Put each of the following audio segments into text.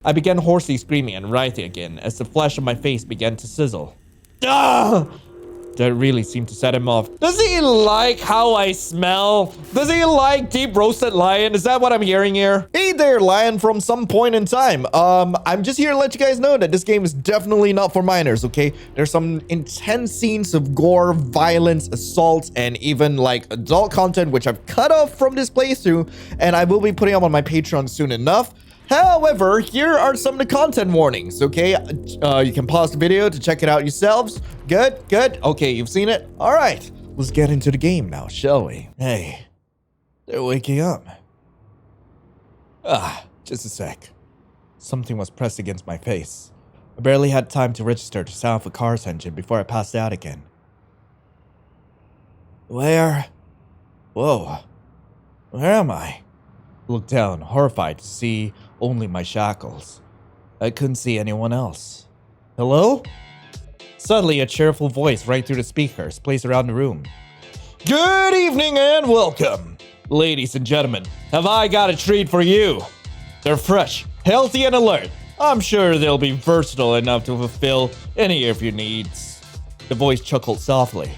I began hoarsely screaming and writhing again as the flesh on my face began to sizzle. Ah! That really seemed to set him off. Does he like how I smell? Does he like deep roasted lion? Is that what I'm hearing here? Hey there, Lion, from some point in time. I'm just here to let you guys know that this game is definitely not for minors, okay? There's some intense scenes of gore, violence, assault, and even like adult content, which I've cut off from this playthrough, and I will be putting up on my Patreon soon enough. However, here are some of the content warnings, okay? You can pause the video to check it out yourselves. Good, good. Okay, you've seen it? All right, let's get into the game now, shall we? Hey, they're waking up. Just a sec. Something was pressed against my face. I barely had time to register the sound of a car's engine before I passed out again. Whoa. Where am I? I looked down, horrified to see only my shackles. I couldn't see anyone else. Hello? Suddenly, a cheerful voice right through the speakers plays around the room. Good evening and welcome. Ladies and gentlemen, have I got a treat for you? They're fresh, healthy, and alert. I'm sure they'll be versatile enough to fulfill any of your needs. The voice chuckled softly.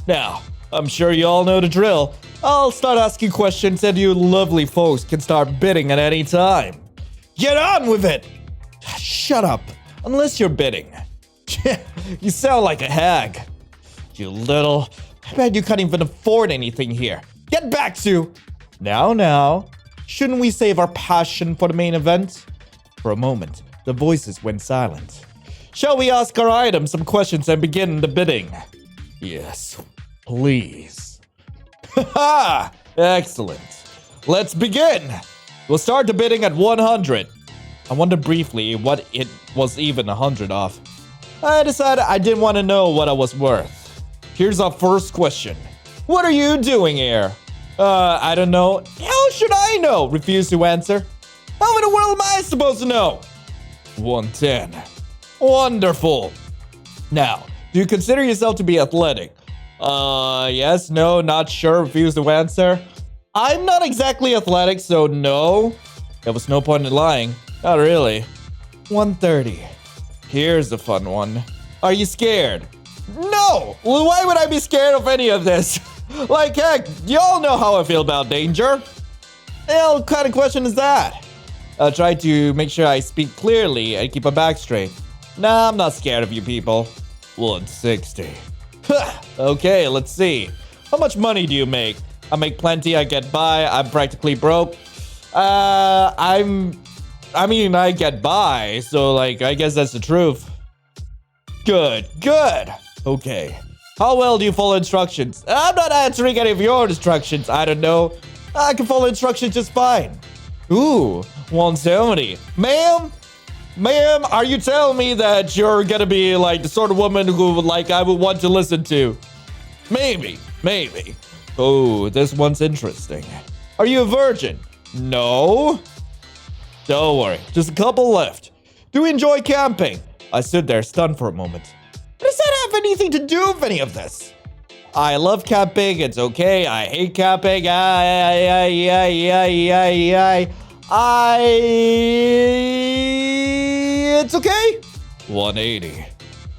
Now, I'm sure you all know the drill. I'll start asking questions and you lovely folks can start bidding at any time. Get on with it! Shut up, unless you're bidding. You sound like a hag. You little... I bet you can't even afford anything here. Get back to... Now. Shouldn't we save our passion for the main event? For a moment, the voices went silent. Shall we ask our item some questions and begin the bidding? Yes, please. Haha! Excellent. Let's begin. We'll start the bidding at 100. I wondered briefly what it was even 100 of. I decided I didn't want to know what I was worth. Here's our first question. What are you doing here? I don't know. How should I know? Refuse to answer. How in the world am I supposed to know? 110. Wonderful. Now, do you consider yourself to be athletic? Yes, no, not sure, refuse to answer. I'm not exactly athletic, so no. There was no point in lying. Not really. 130. Here's a fun one. Are you scared? No! Well, why would I be scared of any of this? Like, heck, y'all know how I feel about danger. Hell, what kind of question is that? I'll try to make sure I speak clearly and keep my back straight. Nah, I'm not scared of you people. 160. Okay, let's see. How much money do you make? I make plenty, I get by, I'm practically broke. I mean, I get by, so like, I guess that's the truth. Good. Okay. How well do you follow instructions? I'm not answering any of your instructions, I don't know. I can follow instructions just fine. Ooh, 170. Ma'am, are you telling me that you're gonna be like the sort of woman who like I would want to listen to? Maybe. Oh, this one's interesting. Are you a virgin? No. Don't worry, just a couple left. Do you enjoy camping? I stood there stunned for a moment. Does that have anything to do with any of this? I love camping, it's okay. I hate camping. It's okay. 180.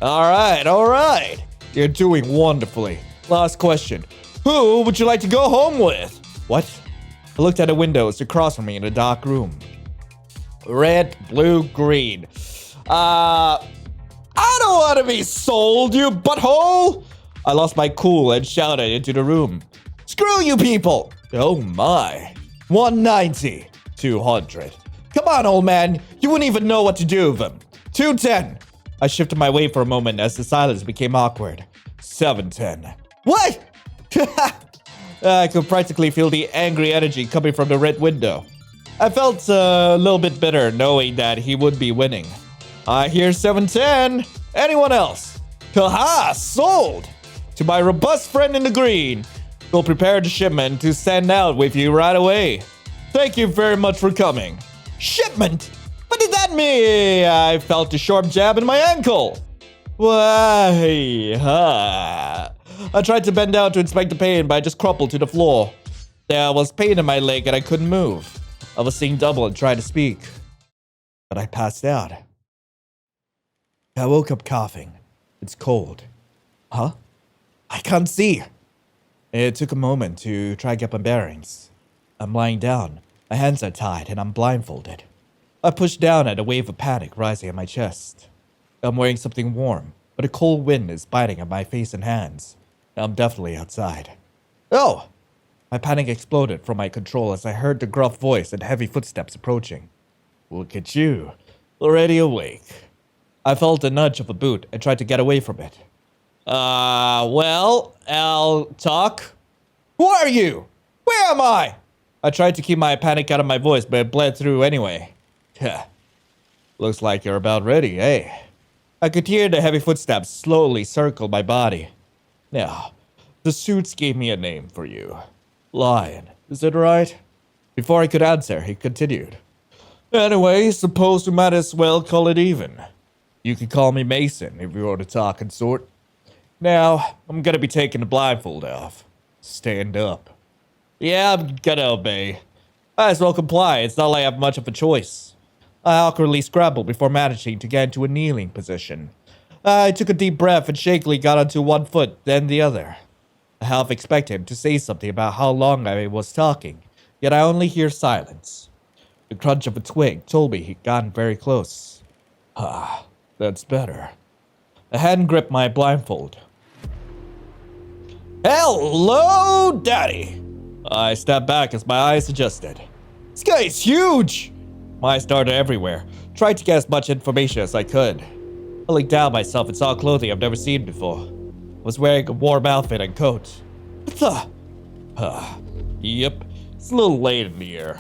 All right. You're doing wonderfully. Last question. Who would you like to go home with? What? I looked at the windows across from me in a dark room. Red, blue, green. I don't want to be sold, you butthole. I lost my cool and shouted into the room. Screw you people. Oh my. 190. 200. Come on, old man. You wouldn't even know what to do with them. 210. I shifted my weight for a moment as the silence became awkward. 710. What? I could practically feel the angry energy coming from the red window. I felt a little bit bitter knowing that he would be winning. I hear 710. Anyone else? Haha, sold. To my robust friend in the green. We'll prepare the shipment to send out with you right away. Thank you very much for coming. Shipment? What did that mean? I felt a sharp jab in my ankle. Why? I tried to bend down to inspect the pain, but I just crumpled to the floor. There was pain in my leg and I couldn't move. I was seeing double and trying to speak. but I passed out. I woke up coughing. It's cold. Huh? I can't see. It took a moment to try to get my bearings. I'm lying down. My hands are tied and I'm blindfolded. I push down at a wave of panic rising at my chest. I'm wearing something warm, but a cold wind is biting at my face and hands. I'm definitely outside. Oh! My panic exploded from my control as I heard the gruff voice and heavy footsteps approaching. Look at you, already awake. I felt a nudge of a boot and tried to get away from it. Well, I'll talk. Who are you? Where am I? I tried to keep my panic out of my voice, but it bled through anyway. Looks like you're about ready, eh? I could hear the heavy footsteps slowly circle my body. Now, the suits gave me a name for you. Lion, is it right? Before I could answer, he continued. Anyway, suppose we might as well call it even. You could call me Mason if you want to talk and sort. Now, I'm gonna be taking the blindfold off. Stand up. Yeah, I'm gonna obey. Might as well comply, it's not like I have much of a choice. I awkwardly scrambled before managing to get into a kneeling position. I took a deep breath and shakily got onto one foot, then the other. I half expected him to say something about how long I was talking, yet I only hear silence. The crunch of a twig told me he'd gotten very close. Ah, that's better. A hand gripped my blindfold. Hello, Daddy! I stepped back as my eyes adjusted. This guy is huge! My eyes darted everywhere, tried to get as much information as I could. I looked down myself and saw clothing I've never seen before. I was wearing a warm outfit and coat. What the? Yep, it's a little late in the year.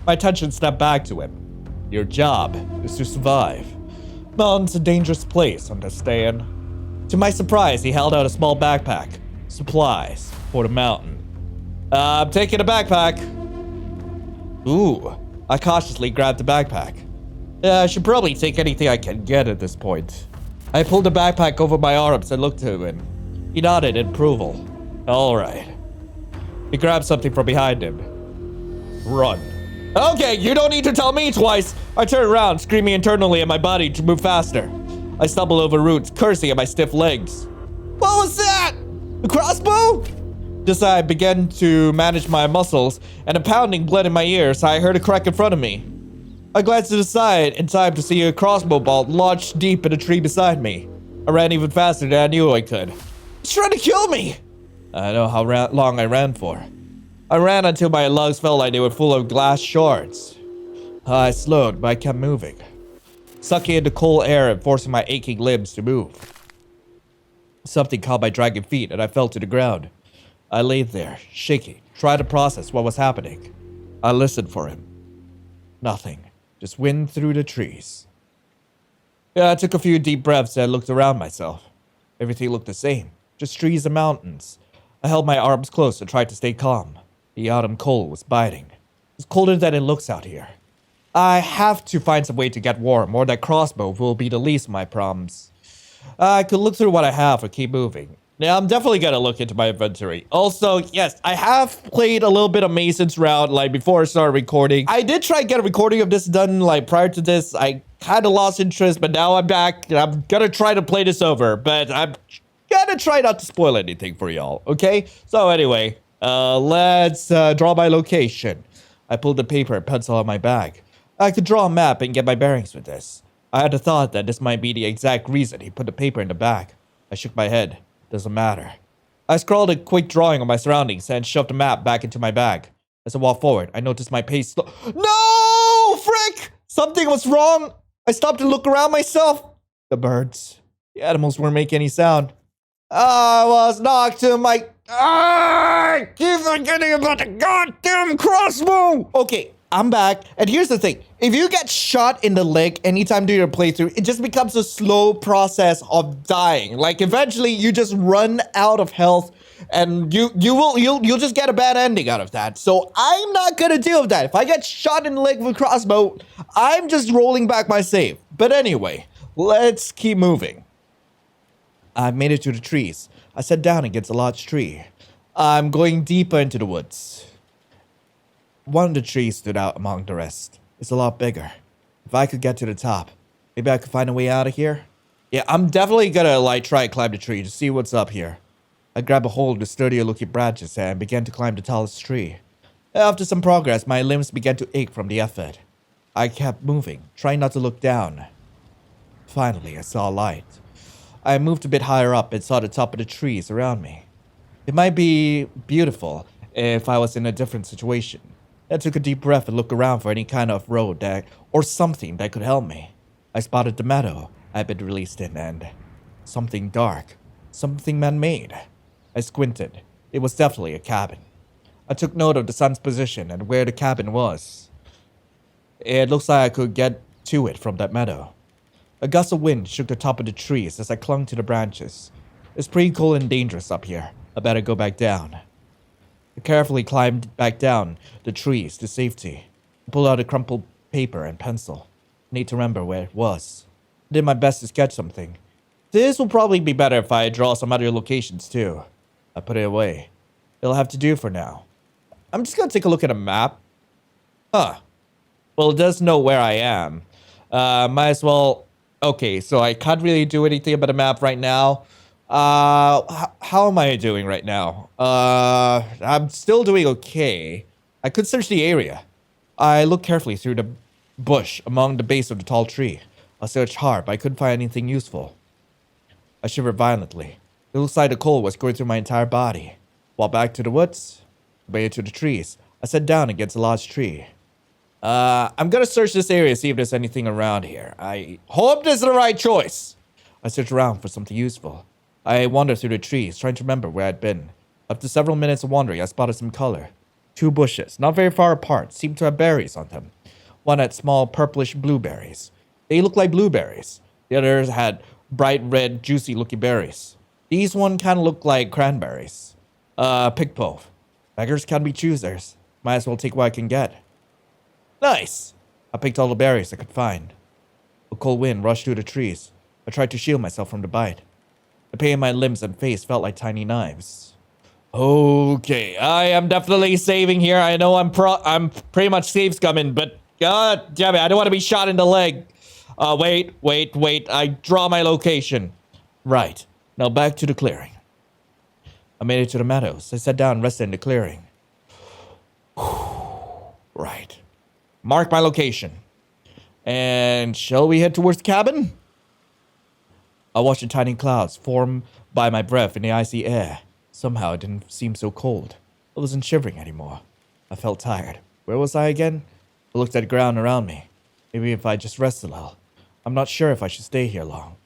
My attention snapped back to him. Your job is to survive. Mountain's a dangerous place, understand? To my surprise, he held out a small backpack. Supplies for the mountain. I'm taking a backpack. Ooh, I cautiously grabbed the backpack. I should probably take anything I can get at this point. I pulled the backpack over my arms and looked at him. He nodded in approval. All right. He grabbed something from behind him. Run. Okay, you don't need to tell me twice. I turned around, screaming internally at my body to move faster. I stumbled over roots, cursing at my stiff legs. What was that? A crossbow? Just as I began to manage my muscles, and a pounding bled in my ears, I heard a crack in front of me. I glanced to the side in time to see a crossbow bolt lodged deep in a tree beside me. I ran even faster than I knew I could. He's trying to kill me! I know how long I ran for. I ran until my lungs felt like they were full of glass shards. I slowed, but I kept moving, sucking in the cold air and forcing my aching limbs to move. Something caught my dragging feet and I fell to the ground. I lay there, shaking, trying to process what was happening. I listened for him. Nothing. Just wind through the trees. I took a few deep breaths and looked around myself. Everything looked the same. Just trees and mountains. I held my arms close and tried to stay calm. The autumn cold was biting. It's colder than it looks out here. I have to find some way to get warm, or that crossbow will be the least of my problems. I could look through what I have or keep moving. Now, I'm definitely gonna look into my inventory. Also, yes, I have played a little bit of Mason's round, like, before I started recording. I did try to get a recording of this done, like, prior to this. I kind of lost interest, but now I'm back. And I'm gonna try to play this over, but I'm gonna try not to spoil anything for y'all, okay? So anyway, let's draw my location. I pulled the paper and pencil out of my bag. I could draw a map and get my bearings with this. I had a thought that this might be the exact reason he put the paper in the bag. I shook my head. Doesn't matter. I scrawled a quick drawing of my surroundings and shoved the map back into my bag. As I walked forward, I noticed my pace slow. No! Frick! Something was wrong! I stopped to look around myself. The birds. The animals weren't making any sound. I was knocked to my... I keep forgetting about the goddamn crossbow! Okay, I'm back. And here's the thing. If you get shot in the leg anytime during your playthrough, it just becomes a slow process of dying. Like, eventually, you just run out of health, and you'll just get a bad ending out of that. So I'm not gonna deal with that. If I get shot in the leg with a crossbow, I'm just rolling back my save. But anyway, let's keep moving. I made it to the trees. I sat down against a large tree. I'm going deeper into the woods. One of the trees stood out among the rest. It's a lot bigger. If I could get to the top, maybe I could find a way out of here. Yeah, I'm definitely gonna like try to climb the tree to see what's up here. I grabbed a hold of the sturdier looking branches and began to climb the tallest tree. After some progress, my limbs began to ache from the effort. I kept moving, trying not to look down. Finally, I saw light. I moved a bit higher up and saw the top of the trees around me. It might be beautiful if I was in a different situation. I took a deep breath and looked around for any kind of road or something that could help me. I spotted the meadow I'd been released in and something dark, something man-made. I squinted. It was definitely a cabin. I took note of the sun's position and where the cabin was. It looks like I could get to it from that meadow. A gust of wind shook the top of the trees as I clung to the branches. It's pretty cold and dangerous up here. I better go back down. I carefully climbed back down the trees to safety. I pulled out a crumpled paper and pencil. I need to remember where it was. I did my best to sketch something. This will probably be better if I draw some other locations too. I put it away. It'll have to do for now. I'm just gonna take a look at a map. Huh. Well, it does know where I am. Might as well... Okay, so I can't really do anything about the map right now. How am I doing right now? I'm still doing okay. I could search the area. I looked carefully through the bush among the base of the tall tree. I searched hard, but I couldn't find anything useful. I shivered violently. It looked like the cold was going through my entire body. Walked back to the woods, away to the trees. I sat down against a large tree. I'm gonna search this area, see if there's anything around here. I hope this is the right choice. I searched around for something useful. I wandered through the trees, trying to remember where I'd been. After several minutes of wandering, I spotted some color. 2 bushes, not very far apart, seemed to have berries on them. One had small purplish blueberries. They looked like blueberries. The others had bright red, juicy-looking berries. These one kind of looked like cranberries. Pick both. Beggars can be choosers. Might as well take what I can get. Nice! I picked all the berries I could find. A cold wind rushed through the trees. I tried to shield myself from the bite. The pain in my limbs and face felt like tiny knives. Okay, I am definitely saving here. I know I'm pretty much safe scumming, but god damn it, I don't want to be shot in the leg. Wait. I draw my location. Right. Now back to the clearing. I made it to the meadows. I sat down and rested in the clearing. Right. Mark my location. And shall we head towards the cabin? I watched the tiny clouds form by my breath in the icy air. Somehow it didn't seem so cold. I wasn't shivering anymore. I felt tired. Where was I again? I looked at the ground around me. Maybe if I just rest a little. I'm not sure if I should stay here long.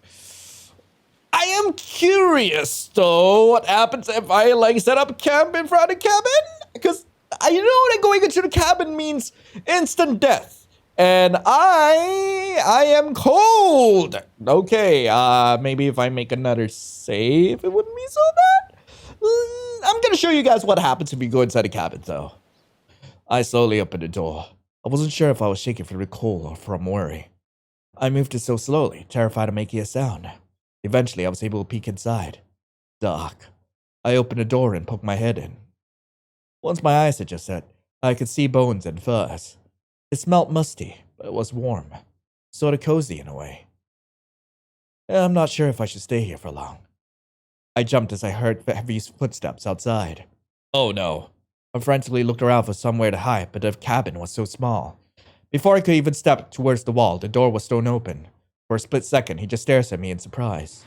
I am curious, though, what happens if I, set up camp in front of the cabin? Because I know that going into the cabin means instant death. And I am cold. Okay, maybe if I make another save, it wouldn't be so bad. I'm going to show you guys what happens if you go inside the cabin, though. I slowly opened the door. I wasn't sure if I was shaking from the cold or from worry. I moved it so slowly, terrified of making a sound. Eventually, I was able to peek inside. Dark. I opened the door and poked my head in. Once my eyes adjusted, I could see bones and furs. It smelled musty, but it was warm. Sort of cozy in a way. I'm not sure if I should stay here for long. I jumped as I heard heavy footsteps outside. Oh no. I frantically looked around for somewhere to hide, but the cabin was so small. Before I could even step towards the wall, the door was thrown open. For a split second, he just stares at me in surprise.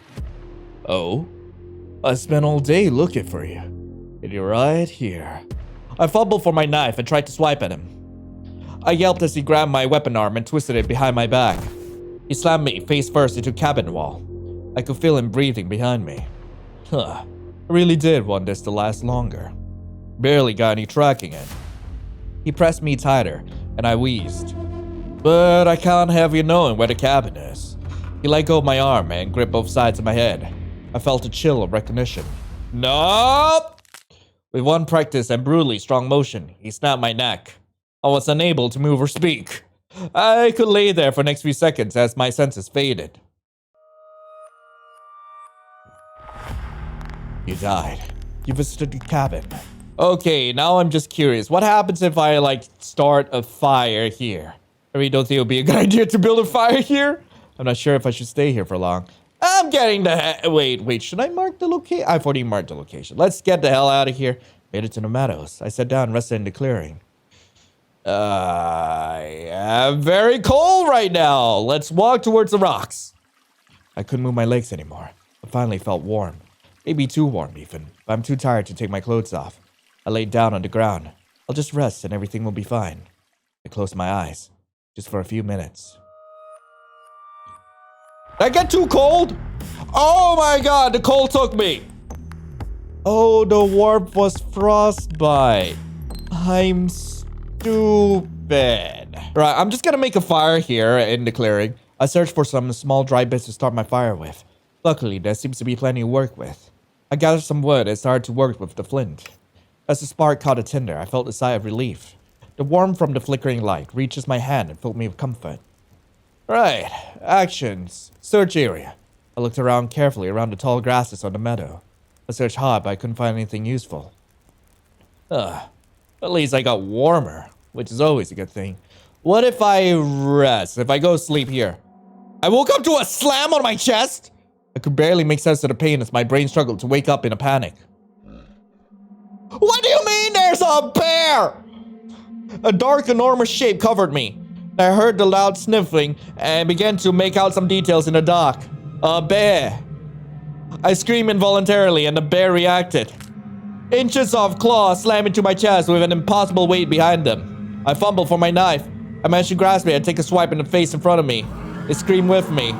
Oh? I spent all day looking for you. And you're right here. I fumbled for my knife and tried to swipe at him. I yelped as he grabbed my weapon arm and twisted it behind my back. He slammed me face first into the cabin wall. I could feel him breathing behind me. I really did want this to last longer. Barely got any tracking in. He pressed me tighter, and I wheezed. But I can't have you knowing where the cabin is. He let go of my arm and gripped both sides of my head. I felt a chill of recognition. Nope! With one practiced and brutally strong motion, he snapped my neck. I was unable to move or speak. I could lay there for the next few seconds as my senses faded. You died. You visited the cabin. Okay, now I'm just curious. What happens if I, start a fire here? I really don't think it would be a good idea to build a fire here. I'm not sure if I should stay here for long. I'm getting the wait, should I mark the location? I've already marked the location. Let's get the hell out of here. Made it to the meadows. I sat down, rested in the clearing. I am very cold right now. Let's walk towards the rocks. I couldn't move my legs anymore. I finally felt warm. Maybe too warm even, but I'm too tired to take my clothes off. I laid down on the ground. I'll just rest and everything will be fine. I closed my eyes, just for a few minutes. Did I get too cold? Oh my god, the cold took me. Oh, the warmth was frostbite. I'm stupid. Right, I'm just gonna make a fire here in the clearing. I searched for some small dry bits to start my fire with. Luckily, there seems to be plenty to work with. I gathered some wood and started to work with the flint. As the spark caught a tinder, I felt a sigh of relief. The warmth from the flickering light reaches my hand and filled me with comfort. Right, actions. Search area. I looked around carefully around the tall grasses on the meadow. I searched hard, but I couldn't find anything useful. At least I got warmer, which is always a good thing. What if I rest? If I go sleep here? I woke up to a slam on my chest? I could barely make sense of the pain as my brain struggled to wake up in a panic. What do you mean there's a bear? A dark, enormous shape covered me. I heard the loud sniffling and began to make out some details in the dark. A bear. I screamed involuntarily and the bear reacted. Inches of claws slammed into my chest with an impossible weight behind them. I fumbled for my knife. I managed to grasp it and take a swipe in the face in front of me. It screamed with me.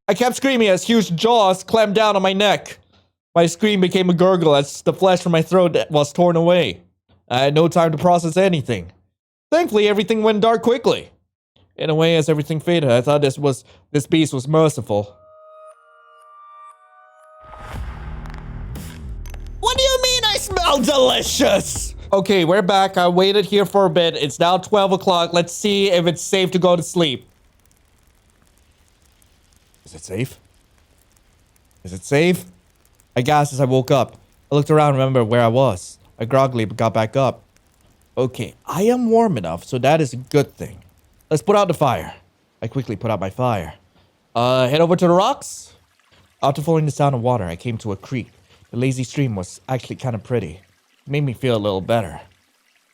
I kept screaming as huge jaws clamped down on my neck. My scream became a gurgle as the flesh from my throat was torn away. I had no time to process anything. Thankfully, everything went dark quickly. In a way, as everything faded, I thought this beast was merciful. What do you mean I smell delicious? Okay, we're back. I waited here for a bit. It's now 12 o'clock. Let's see if it's safe to go to sleep. Is it safe? Is it safe? I gasped as I woke up. I looked around and remembered where I was. I groggily got back up. Okay, I am warm enough, so that is a good thing. Let's put out the fire. I quickly put out my fire. Head over to the rocks? After following the sound of water, I came to a creek. The lazy stream was actually kind of pretty. It made me feel a little better.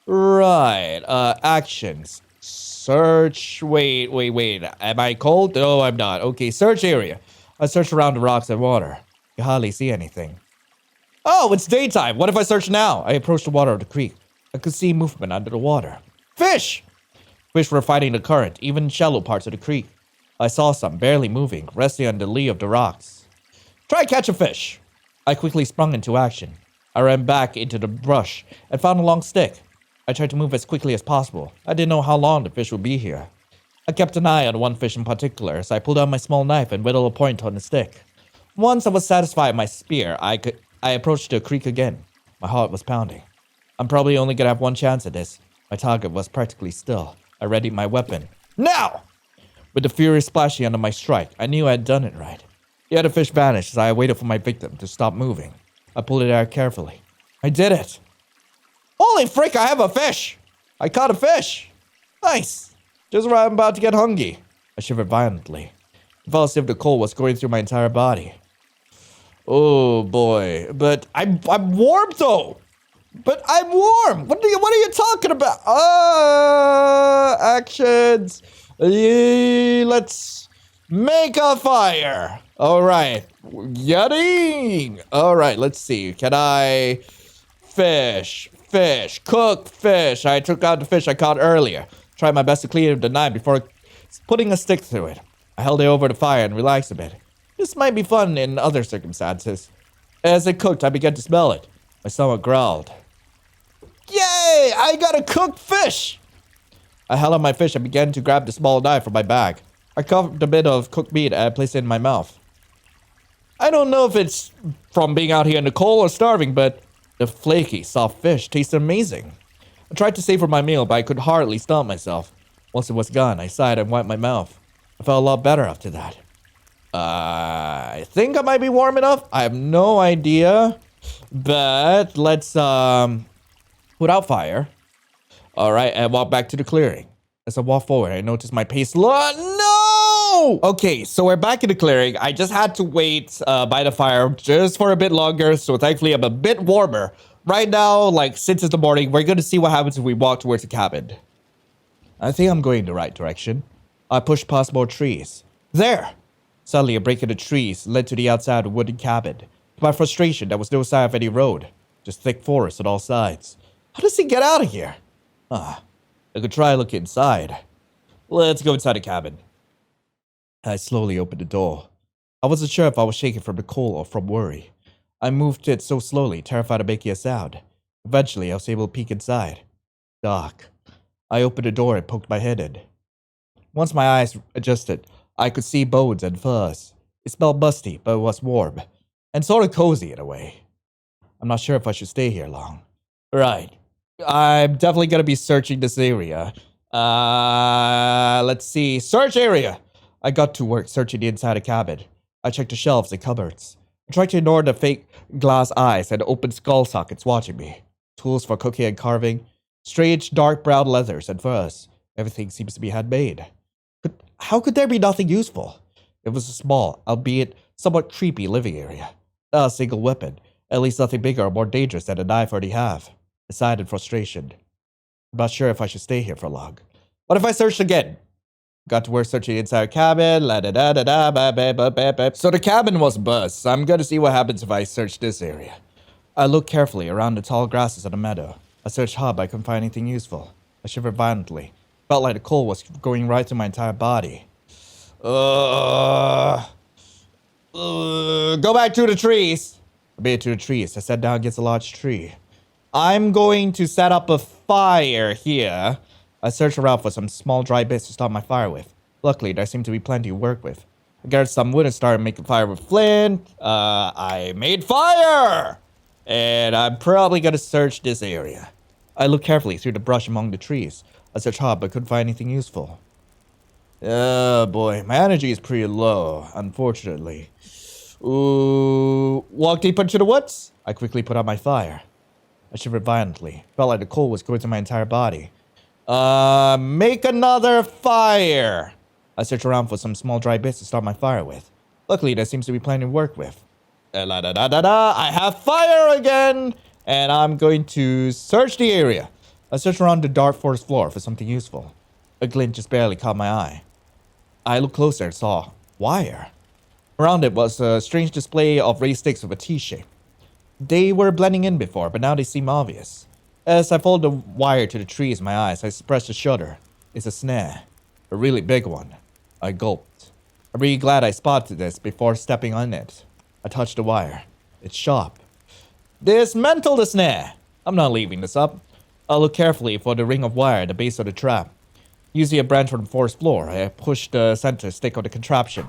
Right, actions. Search, wait. Am I cold? No, I'm not. Okay, search area. I searched around the rocks and water. You hardly see anything. Oh, it's daytime. What if I search now? I approached the water of the creek. I could see movement under the water. Fish! Fish were fighting the current, even in shallow parts of the creek. I saw some, barely moving, resting on the lee of the rocks. Try catch a fish. I quickly sprung into action. I ran back into the brush and found a long stick. I tried to move as quickly as possible. I didn't know how long the fish would be here. I kept an eye on one fish in particular, so I pulled out my small knife and whittled a point on the stick. Once I was satisfied with my spear, I approached the creek again. My heart was pounding. I'm probably only gonna have one chance at this. My target was practically still. I readied my weapon. Now! With the fury splashing under my strike, I knew I had done it right. The other fish vanished as I waited for my victim to stop moving. I pulled it out carefully. I did it! Holy frick, I have a fish! I caught a fish! Nice! Just when I'm about to get hungry. I shivered violently. It felt as if the cold was going through my entire body. Oh boy, but I'm warm though! But I'm warm! What are you talking about? Actions! Let's make a fire! Alright. Yutting! Alright, let's see. Can I... Fish. Cook fish. I took out the fish I caught earlier. Tried my best to clean the knife before putting a stick through it. I held it over the fire and relaxed a bit. This might be fun in other circumstances. As it cooked, I began to smell it. My stomach growled. Yay! I got a cooked fish! I held out my fish and began to grab the small knife from my bag. I carved a bit of cooked meat and placed it in my mouth. I don't know if it's from being out here in the cold or starving, but the flaky, soft fish tasted amazing. I tried to savor my meal, but I could hardly stop myself. Once it was gone, I sighed and wiped my mouth. I felt a lot better after that. I think I might be warm enough. I have no idea. But let's put out fire. Alright, and walk back to the clearing. As I walk forward, I notice my pace No! Okay, so we're back in the clearing. I just had to wait by the fire just for a bit longer, so thankfully I'm a bit warmer. Right now, like, since it's the morning, we're gonna see what happens if we walk towards the cabin. I think I'm going the right direction. I pushed past more trees. There! Suddenly, a break in the trees led to the outside of the wooden cabin. To my frustration, there was no sign of any road. Just thick forest on all sides. How does he get out of here? I could try look inside. Let's go inside the cabin. I slowly opened the door. I wasn't sure if I was shaking from the cold or from worry. I moved it so slowly, terrified of making a sound. Eventually, I was able to peek inside. Dark. I opened the door and poked my head in. Once my eyes adjusted, I could see bones and furs. It smelled musty, but it was warm. And sort of cozy in a way. I'm not sure if I should stay here long. Right. I'm definitely going to be searching this area. Let's see. Search area! I got to work searching the inside of the cabin. I checked the shelves and cupboards. I tried to ignore the fake glass eyes and open skull sockets watching me. Tools for cooking and carving. Strange dark brown leathers and furs. Everything seems to be handmade. How could there be nothing useful? It was a small, albeit somewhat creepy living area. Not a single weapon. At least nothing bigger or more dangerous than the knife I already have. I sighed in frustration. I'm not sure if I should stay here for long. What if I searched again? Got to work searching the entire cabin. So the cabin was buzzed. I'm gonna see what happens if I search this area. I looked carefully around the tall grasses of the meadow. I searched hard, but I couldn't find anything useful. I shivered violently. Felt like the cold was going right through my entire body. Go back to the trees. I made it to the trees. I sat down against a large tree. I'm going to set up a fire here. I searched around for some small dry bits to start my fire with. Luckily, there seemed to be plenty to work with. I gathered some wood and started making fire with flint. I made fire! And I'm probably gonna search this area. I looked carefully through the brush among the trees. I searched hard but couldn't find anything useful. Oh boy, my energy is pretty low, unfortunately. Ooh, walk deeper into the woods? I quickly put out my fire. I shivered violently. Felt like the cold was going through my entire body. Make another fire! I searched around for some small dry bits to start my fire with. Luckily, there seems to be plenty to work with. I have fire again! And I'm going to search the area. I searched around the dark forest floor for something useful. A glint just barely caught my eye. I looked closer and saw wire. Around it was a strange display of raised sticks with a T-shape. They were blending in before, but now they seem obvious. As I followed the wire to the trees in my eyes, I suppressed a shudder. It's a snare. A really big one. I gulped. I'm really glad I spotted this before stepping on it. I touched the wire. It's sharp. Dismantle the snare! I'm not leaving this up. I'll look carefully for the ring of wire at the base of the trap. Using a branch from the forest floor, I pushed the center stick of the contraption.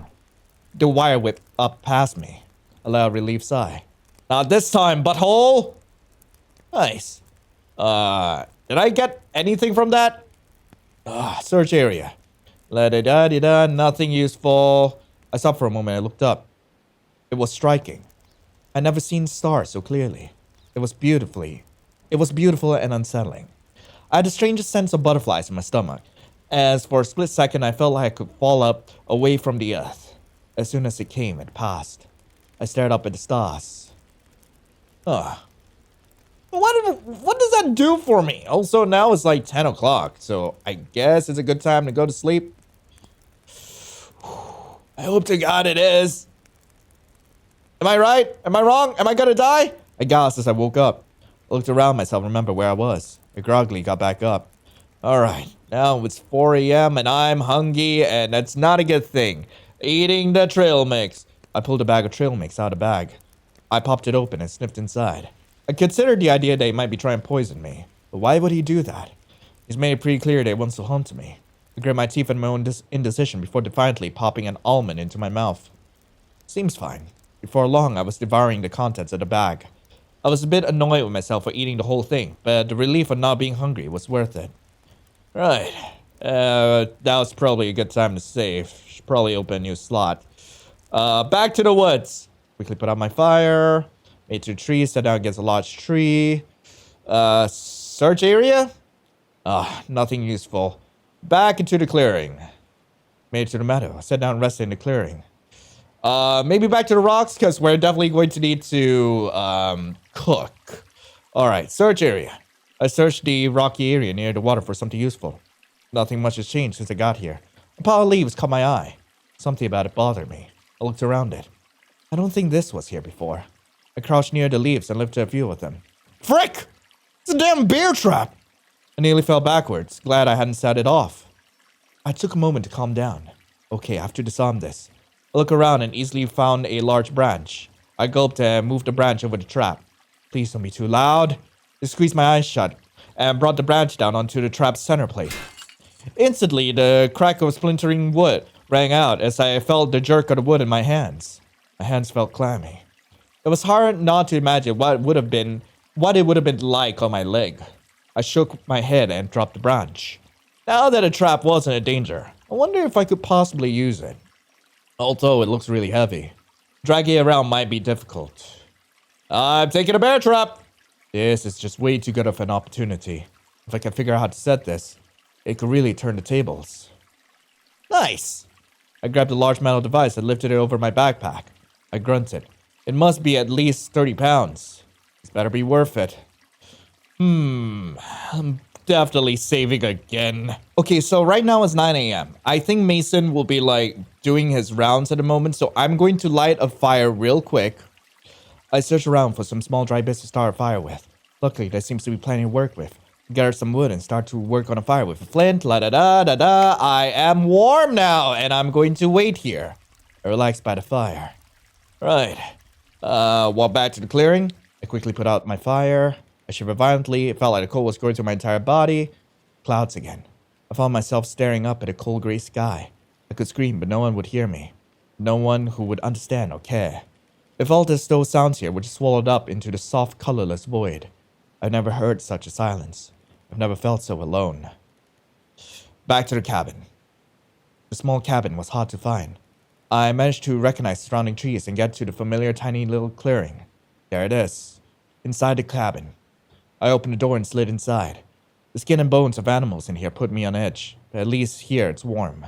The wire whipped up past me. A loud relief sigh. Not this time, butthole! Nice. Did I get anything from that? Search area. La-da-da-da-da, nothing useful. I stopped for a moment and looked up. It was striking. I'd never seen stars so clearly. It was beautiful and unsettling. I had the strangest sense of butterflies in my stomach. As for a split second, I felt like I could fall up away from the earth. As soon as it came, it passed. I stared up at the stars. What does that do for me? Also, now it's like 10 o'clock, so I guess it's a good time to go to sleep. I hope to God it is. Am I right? Am I wrong? Am I gonna die? I gasped as I woke up. I looked around myself and remembered where I was. I groggily got back up. Alright, now it's 4 a.m. and I'm hungry, and that's not a good thing. Eating the trail mix. I pulled a bag of trail mix out of the bag. I popped it open and sniffed inside. I considered the idea that he might be trying to poison me. But why would he do that? He's made it pretty clear that he wants to hunt me. I grit my teeth in my own indecision before defiantly popping an almond into my mouth. Seems fine. Before long, I was devouring the contents of the bag. I was a bit annoyed with myself for eating the whole thing, but the relief of not being hungry was worth it. Right. Now's probably a good time to save. Should probably open a new slot. Back to the woods. Quickly put out my fire. Made two trees, sat down against a large tree. Search area? Nothing useful. Back into the clearing. Made it to the meadow. I sat down and rested in the clearing. Maybe back to the rocks, because we're definitely going to need to, cook. Alright, search area. I searched the rocky area near the water for something useful. Nothing much has changed since I got here. A pile of leaves caught my eye. Something about it bothered me. I looked around it. I don't think this was here before. I crouched near the leaves and lifted a few of them. Frick! It's a damn bear trap! I nearly fell backwards, glad I hadn't set it off. I took a moment to calm down. Okay, I have to disarm this. I looked around and easily found a large branch. I gulped and moved the branch over the trap. Please don't be too loud. I squeezed my eyes shut and brought the branch down onto the trap's center plate. Instantly, the crack of splintering wood rang out as I felt the jerk of the wood in my hands. My hands felt clammy. It was hard not to imagine what it would have been like on my leg. I shook my head and dropped the branch. Now that a trap wasn't a danger, I wonder if I could possibly use it. Although it looks really heavy. Dragging it around might be difficult. I'm taking a bear trap! This is just way too good of an opportunity. If I can figure out how to set this, it could really turn the tables. Nice! I grabbed a large metal device and lifted it over my backpack. I grunted. It must be at least 30 pounds. This better be worth it. I'm definitely saving again. Okay, so right now it's 9 a.m. I think Mason will be like doing his rounds at the moment, so I'm going to light a fire real quick. I searched around for some small dry bits to start a fire with. Luckily, there seems to be plenty to work with. Gather some wood and start to work on a fire with a flint. La-da-da-da-da. I am warm now, and I'm going to wait here. I relaxed by the fire. Right. Walked back to the clearing. I quickly put out my fire. I shivered violently. It felt like the cold was going through my entire body. Clouds again. I found myself staring up at a cold gray sky. I could scream, but no one would hear me. No one who would understand or care. It felt as though sounds here were just swallowed up into the soft, colorless void. I've never heard such a silence. I've never felt so alone. Back to the cabin. The small cabin was hard to find. I managed to recognize surrounding trees and get to the familiar tiny little clearing. There it is. Inside the cabin. I opened the door and slid inside. The skin and bones of animals in here put me on edge, but at least here it's warm.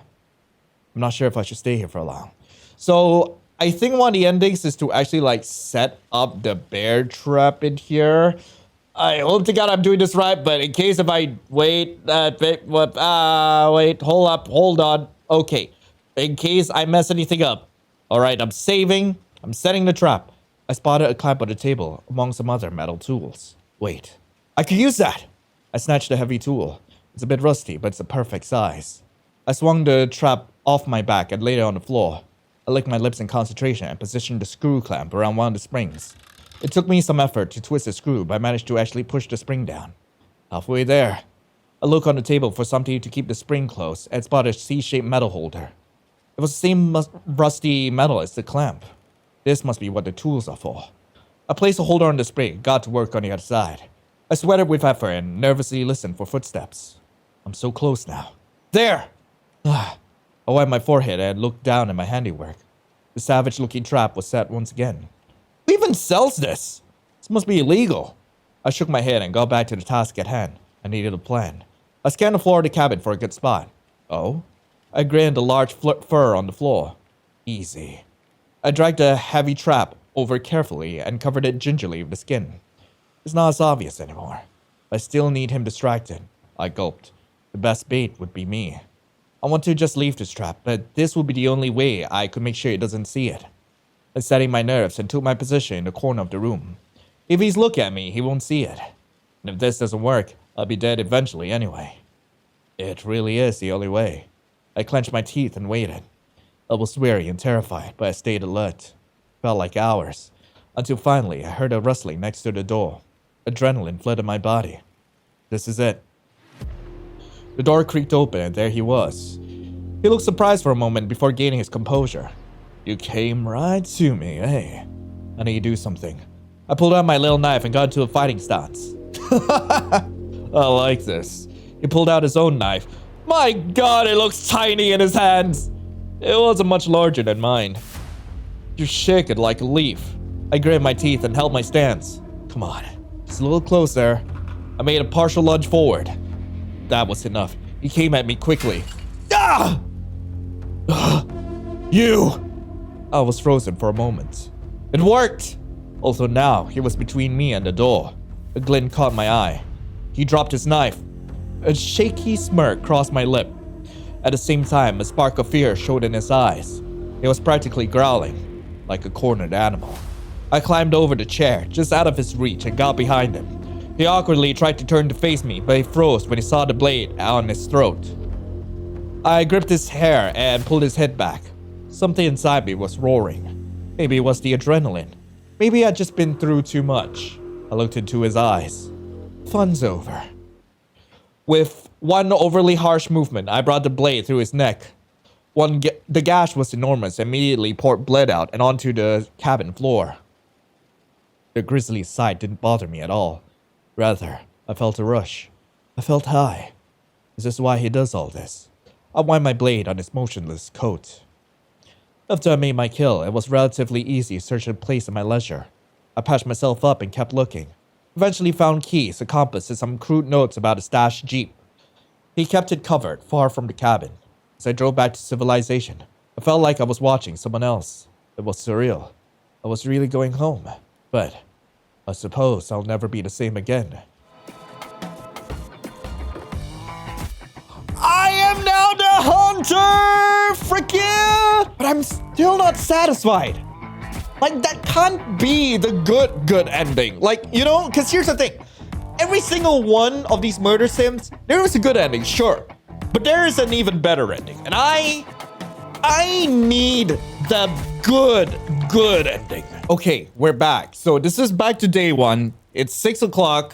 I'm not sure if I should stay here for long. So, I think one of the endings is to actually like set up the bear trap in here. I hope to God I'm doing this right, but in case if I wait, hold on. Okay, in case I mess anything up. All right, I'm saving. I'm setting the trap. I spotted a clamp on the table among some other metal tools. Wait, I could use that. I snatched a heavy tool. It's a bit rusty, but it's the perfect size. I swung the trap off my back and laid it on the floor. I licked my lips in concentration and positioned the screw clamp around one of the springs. It took me some effort to twist the screw, but I managed to actually push the spring down. Halfway there. I looked on the table for something to keep the spring close and spotted a C-shaped metal holder. It was the same rusty metal as the clamp. This must be what the tools are for. I placed a holder on the spring and got to work on the other side. I sweated with effort and nervously listened for footsteps. I'm so close now. There! I wiped my forehead and looked down at my handiwork. The savage-looking trap was set once again. Who even sells this? This must be illegal. I shook my head and got back to the task at hand. I needed a plan. I scanned the floor of the cabin for a good spot. Oh? I grinned a large fur on the floor. Easy. I dragged a heavy trap over carefully and covered it gingerly with the skin. It's not as obvious anymore. I still need him distracted. I gulped. The best bait would be me. I want to just leave this trap, but this would be the only way I could make sure he doesn't see it. I steadied my nerves and took my position in the corner of the room. If he's looking at me, he won't see it. And if this doesn't work, I'll be dead eventually anyway. It really is the only way. I clenched my teeth and waited. I was weary and terrified, but I stayed alert. Felt like hours, until finally I heard a rustling next to the door. Adrenaline flooded my body. This is it. The door creaked open and there he was. He looked surprised for a moment before gaining his composure. You came right to me, eh? I need to do something. I pulled out my little knife and got into a fighting stance. I like this. He pulled out his own knife. My God, it looks tiny in his hands. It wasn't much larger than mine. You're shaking like a leaf. I gritted my teeth and held my stance. Come on, just a little closer. I made a partial lunge forward. That was enough. He came at me quickly. Ah! You! I was frozen for a moment. It worked! Although now, he was between me and the door. A glint caught my eye. He dropped his knife. A shaky smirk crossed my lip. At the same time, a spark of fear showed in his eyes. He was practically growling, like a cornered animal. I climbed over the chair, just out of his reach, and got behind him. He awkwardly tried to turn to face me, but he froze when he saw the blade on his throat. I gripped his hair and pulled his head back. Something inside me was roaring. Maybe it was the adrenaline. Maybe I'd just been through too much. I looked into his eyes. Fun's over. With one overly harsh movement, I brought the blade through his neck. The gash was enormous and immediately poured blood out and onto the cabin floor. The grisly sight didn't bother me at all. Rather, I felt a rush. I felt high. Is this why he does all this? I wound my blade on his motionless coat. After I made my kill, it was relatively easy to search a place at my leisure. I patched myself up and kept looking. Eventually found keys, a compass, and some crude notes about a stashed jeep. He kept it covered, far from the cabin. As I drove back to civilization, I felt like I was watching someone else. It was surreal. I was really going home. But I suppose I'll never be the same again. I am now the hunter! Frick yeah! But I'm still not satisfied. Like, that can't be the good ending. Like, you know, because here's the thing. Every single one of these murder sims, there is a good ending, sure. But there is an even better ending. And I need the good ending. Okay, we're back. So this is back to day one. It's 6 o'clock.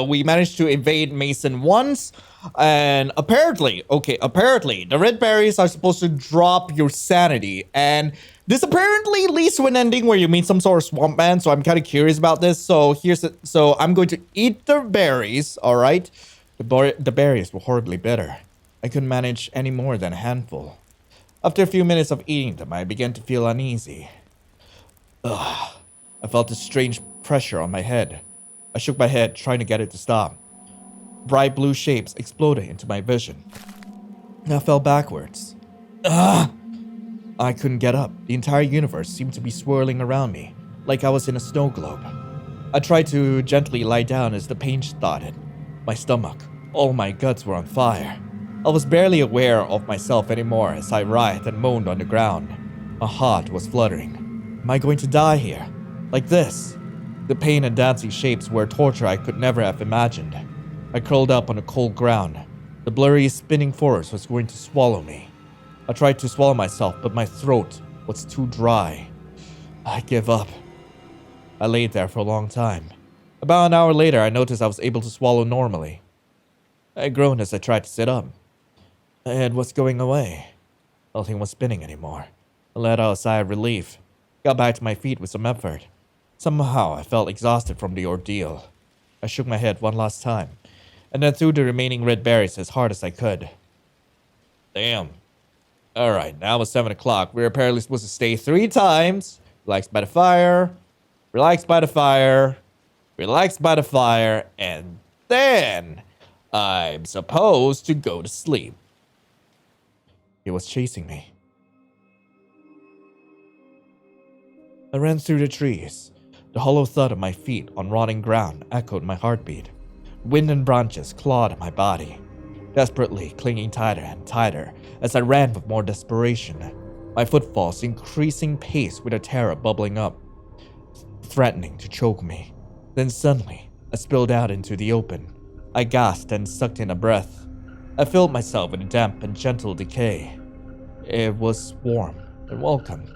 We managed to evade Mason once. And apparently, the red berries are supposed to drop your sanity. And this apparently leads to an ending where you meet some sort of swamp man. So I'm kind of curious about this. So so I'm going to eat the berries, all right? The berries were horribly bitter. I couldn't manage any more than a handful. After a few minutes of eating them, I began to feel uneasy. Ugh. I felt a strange pressure on my head. I shook my head, trying to get it to stop. Bright blue shapes exploded into my vision. I fell backwards. Ugh! I couldn't get up. The entire universe seemed to be swirling around me, like I was in a snow globe. I tried to gently lie down as the pain started. My stomach, all my guts were on fire. I was barely aware of myself anymore as I writhed and moaned on the ground. My heart was fluttering. Am I going to die here? Like this? The pain and dancing shapes were torture I could never have imagined. I curled up on the cold ground. The blurry, spinning force was going to swallow me. I tried to swallow myself, but my throat was too dry. I gave up. I laid there for a long time. About an hour later, I noticed I was able to swallow normally. I groaned as I tried to sit up. My head was going away. Nothing was spinning anymore. I let out a sigh of relief. Got back to my feet with some effort. Somehow, I felt exhausted from the ordeal. I shook my head one last time, and then threw the remaining red berries as hard as I could. Damn. Alright, now it's 7 o'clock. We're apparently supposed to stay 3 times. Relax by the fire. Relax by the fire. Relax by the fire. And then I'm supposed to go to sleep. He was chasing me. I ran through the trees. The hollow thud of my feet on rotting ground echoed my heartbeat. Wind and branches clawed at my body, desperately clinging tighter and tighter as I ran with more desperation. My footfalls increasing pace with a terror bubbling up, threatening to choke me. Then suddenly, I spilled out into the open. I gasped and sucked in a breath. I filled myself with a damp and gentle decay. It was warm and welcome.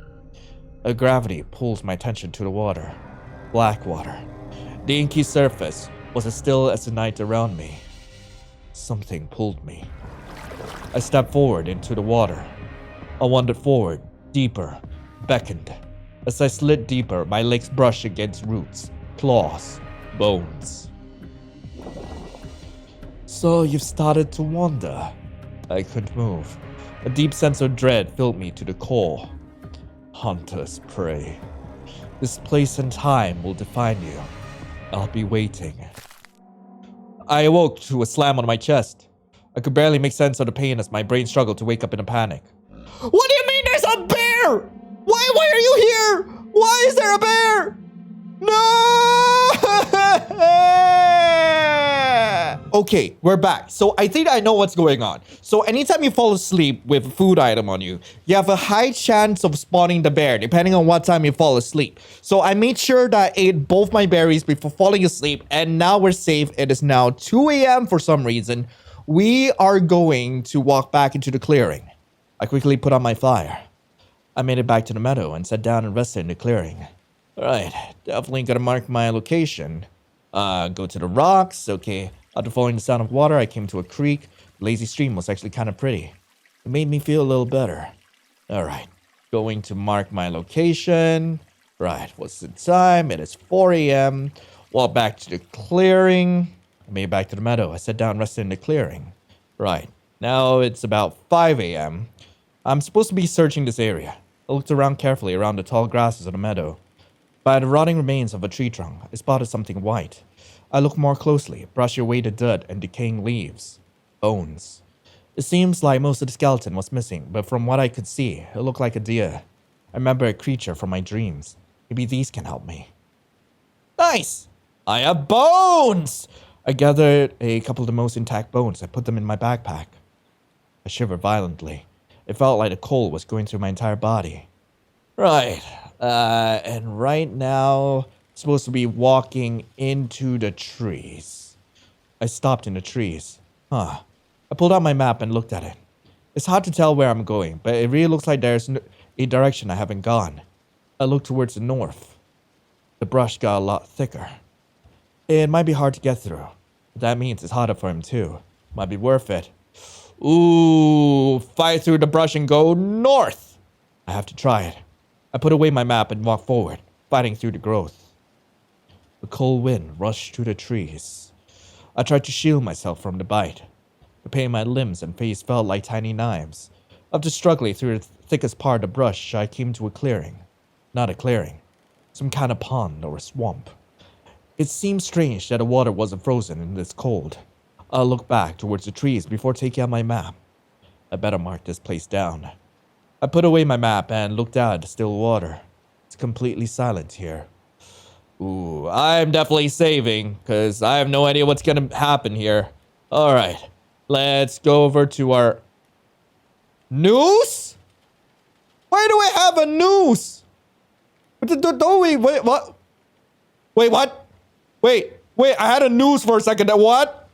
A gravity pulls my attention to the water. Black water. The inky surface was as still as the night around me. Something pulled me. I stepped forward into the water. I wandered forward, deeper, beckoned. As I slid deeper, my legs brushed against roots, claws, bones. So you've started to wander. I couldn't move. A deep sense of dread filled me to the core. Hunter's prey. This place and time will define you. I'll be waiting. I awoke to a slam on my chest. I could barely make sense of the pain as my brain struggled to wake up in a panic. What do you mean there's a bear? Why are you here? Why is there a bear? No! Okay, we're back. So I think I know what's going on. So anytime you fall asleep with a food item on you, you have a high chance of spawning the bear, depending on what time you fall asleep. So I made sure that I ate both my berries before falling asleep, and now we're safe. It is now 2 a.m. for some reason. We are going to walk back into the clearing. I quickly put on my flyer. I made it back to the meadow and sat down and rested in the clearing. Alright, definitely gotta mark my location. Go to the rocks. Okay, after following the sound of water, I came to a creek. The lazy stream was actually kind of pretty. It made me feel a little better. Alright, going to mark my location. Right, what's the time? It is 4 a.m. Walk back to the clearing. I made it back to the meadow. I sat down and rested in the clearing. Right, now it's about 5 a.m. I'm supposed to be searching this area. I looked around carefully around the tall grasses of the meadow. By the rotting remains of a tree trunk, I spotted something white. I looked more closely, brushing away the dirt and decaying leaves. Bones. It seems like most of the skeleton was missing, but from what I could see, it looked like a deer. I remember a creature from my dreams. Maybe these can help me. Nice! I have bones! I gathered a couple of the most intact bones. I put them in my backpack. I shivered violently. It felt like the cold was going through my entire body. Right. And right now, I'm supposed to be walking into the trees. I stopped in the trees. I pulled out my map and looked at it. It's hard to tell where I'm going, but it really looks like there's a direction I haven't gone. I looked towards the north. The brush got a lot thicker. It might be hard to get through. But that means it's harder for him too. Might be worth it. Ooh, fight through the brush and go north. I have to try it. I put away my map and walked forward, fighting through the growth. The cold wind rushed through the trees. I tried to shield myself from the bite. The pain in my limbs and face felt like tiny knives. After struggling through the thickest part of the brush, I came to a clearing. Not a clearing. Some kind of pond or a swamp. It seemed strange that the water wasn't frozen in this cold. I looked back towards the trees before taking out my map. I better mark this place down. I put away my map and looked out at the still water. It's completely silent here. Ooh, I'm definitely saving, because I have no idea what's gonna happen here. Alright, let's go over to our... Noose? Why do I have a noose? Don't we... Wait, what? Wait, what? Wait, I had a noose for a second. What?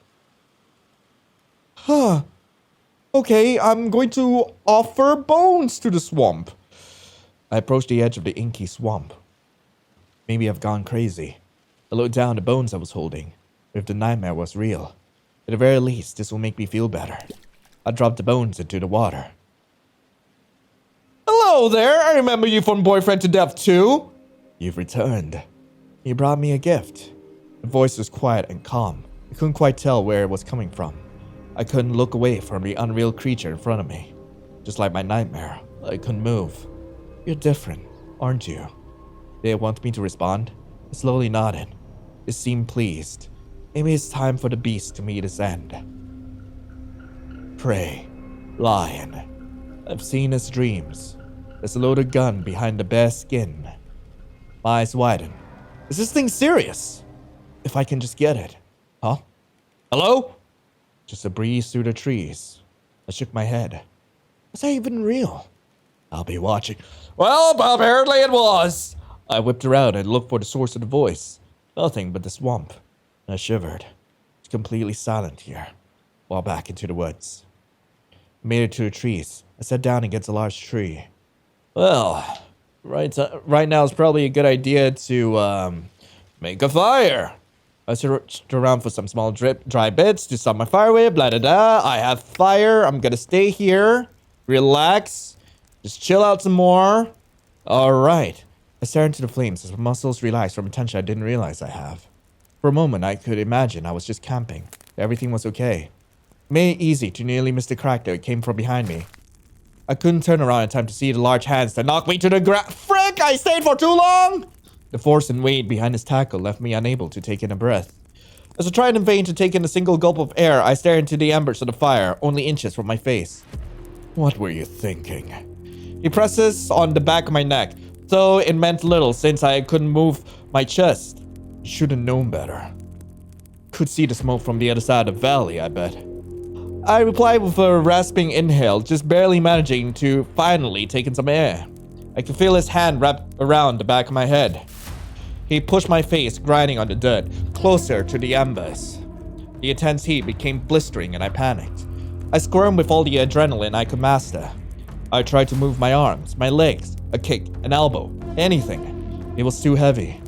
Huh. Okay, I'm going to offer bones to the swamp. I approached the edge of the inky swamp. Maybe I've gone crazy. I looked down at the bones I was holding. If the nightmare was real, at the very least, this will make me feel better. I dropped the bones into the water. Hello there, I remember you from Boyfriend to Death 2. You've returned. You brought me a gift. The voice was quiet and calm. I couldn't quite tell where it was coming from. I couldn't look away from the unreal creature in front of me. Just like my nightmare, I couldn't move. You're different, aren't you? Did it want me to respond? I slowly nodded. It seemed pleased. Maybe it's time for the beast to meet its end. Prey. Lion. I've seen his dreams. There's a loaded gun behind the bare skin. My eyes widen. Is this thing serious? If I can just get it. Huh? Hello? Just a breeze through the trees. I shook my head. Was that even real? I'll be watching. Well, apparently it was. I whipped around and looked for the source of the voice. Nothing but the swamp. I shivered. It's completely silent here. Walked back into the woods. I made it to the trees. I sat down against a large tree. Well, right now is probably a good idea to make a fire. I searched around for some small dry bits to start my fire with, blah da da. I have fire. I'm gonna stay here. Relax. Just chill out some more. Alright. I stared into the flames as my muscles relaxed from a tension I didn't realize I have. For a moment, I could imagine I was just camping. Everything was okay. It made it easy to nearly miss the crack that came from behind me. I couldn't turn around in time to see the large hands that knocked me to the ground. Frick! I stayed for too long! The force and weight behind his tackle left me unable to take in a breath. As I tried in vain to take in a single gulp of air, I stared into the embers of the fire, only inches from my face. What were you thinking? He presses on the back of my neck, though it meant little since I couldn't move my chest. You should have known better. Could see the smoke from the other side of the valley, I bet. I replied with a rasping inhale, just barely managing to finally take in some air. I could feel his hand wrap around the back of my head. He pushed my face, grinding on the dirt, closer to the embers. The intense heat became blistering and I panicked. I squirmed with all the adrenaline I could master. I tried to move my arms, my legs, a kick, an elbow, anything. It was too heavy.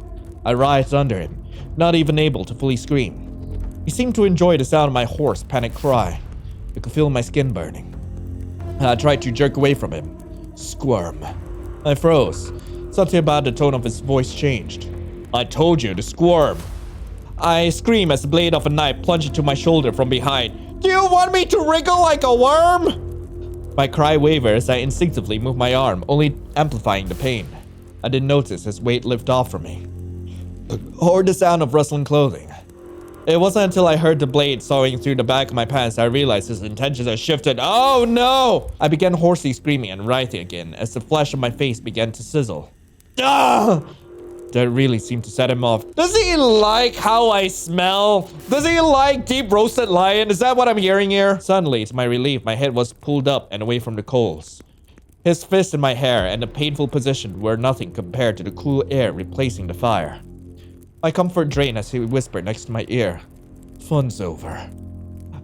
I writhed under him, not even able to fully scream. He seemed to enjoy the sound of my hoarse, panicked cry. I could feel my skin burning. I tried to jerk away from him. Squirm. I froze. Something about the tone of his voice changed. I told you to squirm. I screamed as the blade of a knife plunged into my shoulder from behind. Do you want me to wriggle like a worm? My cry wavered as I instinctively moved my arm, only amplifying the pain. I didn't notice his weight lift off from me, or the sound of rustling clothing. It wasn't until I heard the blade sawing through the back of my pants that I realized his intentions had shifted. Oh no! I began hoarsely screaming and writhing again as the flesh of my face began to sizzle. Ah! That really seemed to set him off. Does he like how I smell? Does he like deep roasted lion? Is that what I'm hearing here? Suddenly, to my relief, my head was pulled up and away from the coals. His fist in my hair and the painful position were nothing compared to the cool air replacing the fire. My comfort drained as he whispered next to my ear. Fun's over.